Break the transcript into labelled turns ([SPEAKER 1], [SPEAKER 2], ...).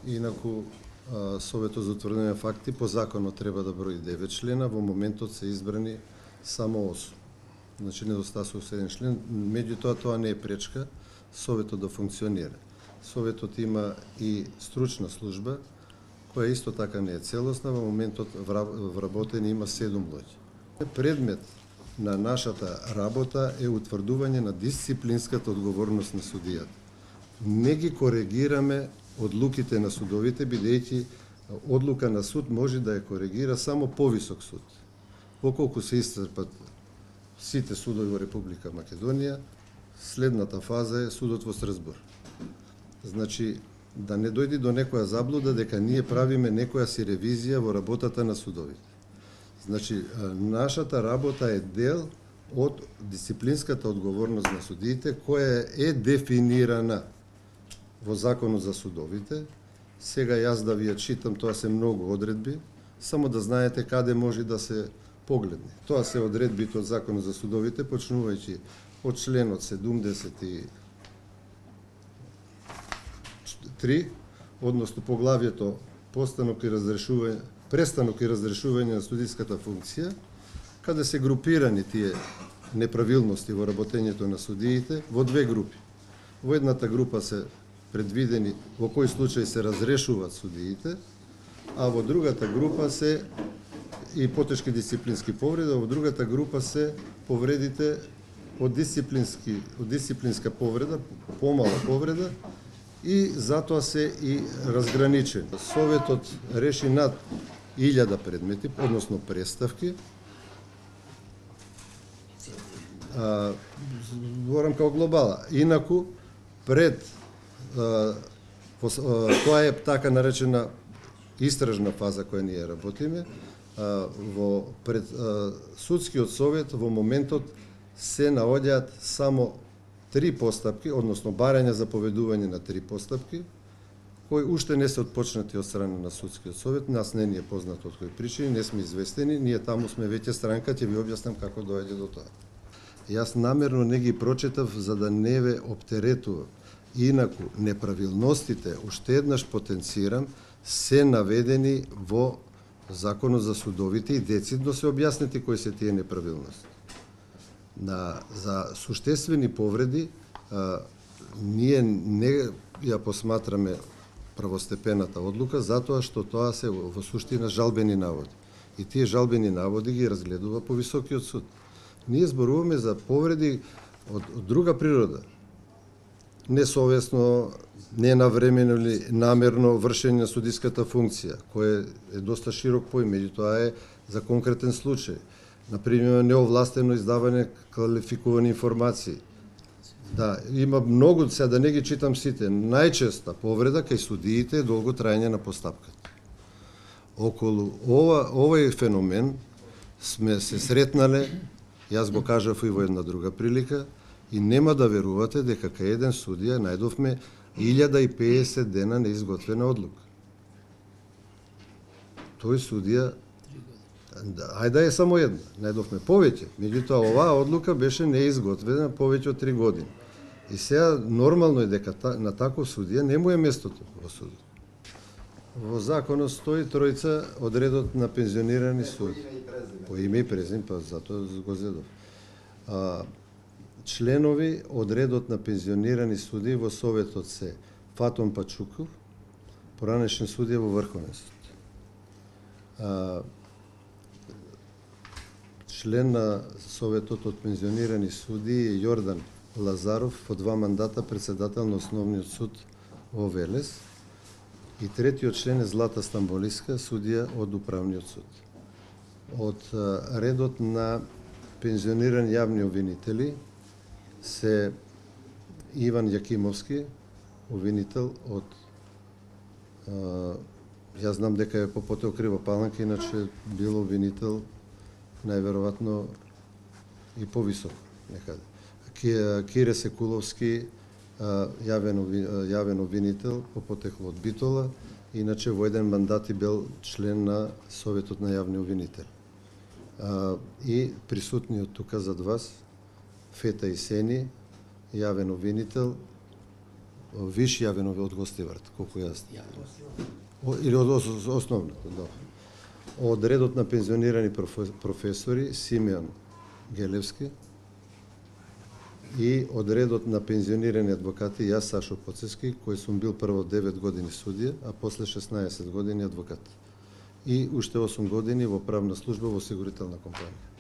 [SPEAKER 1] Инаку, Советот за утврдување на факти по законот треба да брои 9 члена, во моментот се избрани само 8. Значи недостасува 7 член, меѓутоа тоа не е пречка Советот да функционира. Советот има и стручна служба, која исто така не е целосна, во моментот вработени има 7 луѓе. Предмет на нашата работа е утврдување на дисциплинската одговорност на судијата. Не ги коригираме одлуките на судовите, бидејќи одлука на суд може да ја коригира само повисок суд. Поколку се исцрпат сите судови во Република Македонија, следната фаза е судот во Страсбур. Значи, да не дојде до некоја заблуда дека ние правиме некоја си ревизија во работата на судовите. Значи, нашата работа е дел од дисциплинската одговорност на судиите, која е дефинирана во Законот за судовите. Сега јас да ви ја читам, тоа се многу одредби, само да знаете каде може да се погледне. Тоа се одредбите од Законот за судовите, почнувајќи од членот 73, односно поглавието престанок и разрешување на судиската функција, каде се групирани тие неправилности во работењето на судиите во две групи. Во едната група се предвидени во кој случај се разрешуваат судиите, а во другата група се и потешки дисциплински повреди, а во другата група се повредите од дисциплинска повреда, помала повреда, и затоа се и разграничени. Советот реши над 1000 предмети, односно преставки. Говорам као глобала. Инаку, тоа е така наречена истражна фаза која ние работиме. Пред судскиот совет во моментот се наоѓаат само 3 постапки, односно барање за поведување на 3 постапки, кои уште не се отпочнати од страна на судскиот совет. Нас не ни е познато од кои причини, не сме известени, ние таму сме веќе странка, ќе ви објаснам како доаѓа до тоа. Јас намерно не ги прочитав за да не ве оптеретувам. Инаку, неправилностите, уште еднаш потенцирам, се наведени во Законот за судовите и децидно се објаснети кои се тие неправилности. За суштествени повреди, ние не ја посматраме првостепената одлука, затоа што тоа се во суштина жалбени наводи. И тие жалбени наводи ги разгледува повисокиот суд. Ние зборуваме за повреди од друга природа. Несовесно, ненавремено или намерно вршење на судиската функција, кој е доста широк поим, меѓутоа е за конкретен случај. Например, неовластено издавање квалификувани информации. Да, има многу, сега да не ги читам сите, најчеста повреда кај судиите е долго трајање на постапката. Околу овој феномен сме се сретнале, јас го кажав и во една друга прилика, и нема да верувате дека кај еден судија најдовме 1050 дена неизготвена одлука. Тој судија, ајде е само една, најдовме повеќе, меѓутоа оваа одлука беше неизготвена повеќе од 3 години. И сега нормално е дека на таков судија не му е местото во судот. Во законот стои тројца од редот на пензионирани суди. По име и презим, па затоа го зедов. Членови од редот на пензионирани суди во Советот се Фатон Пачуков, поранешен судија во Врховен суд. Член на Советот од пензионирани суди е Јордан Лазаров, во 2 мандата председател на Основниот суд во Велес. И третиот член е Злата Стамболиска, судија од Управниот суд. Од редот на пензионирани јавни обвинители се Иван Јакимовски, обвинител од јас знам дека е по Потео Крива Паланка, иначе бил обвинител најверојатно и повисок некаде. Кире Секуловски, јавен обвинител по потекло од Битола, иначе во еден мандат и бил член на Советот на јавни обвинители. И присутниот тука зад вас, Фета Исени, јавен обвинител, виш јавен од гостиварт, колку јас. Или од основното, да. Од редот на пензионирани професори Симеон Гелевски и од редот на пензионирани адвокати јас Сашо Поцевски, кој сум бил прво 9 години судија, а после 16 години адвокат. И уште 8 години во правна служба во осигурителна компанија.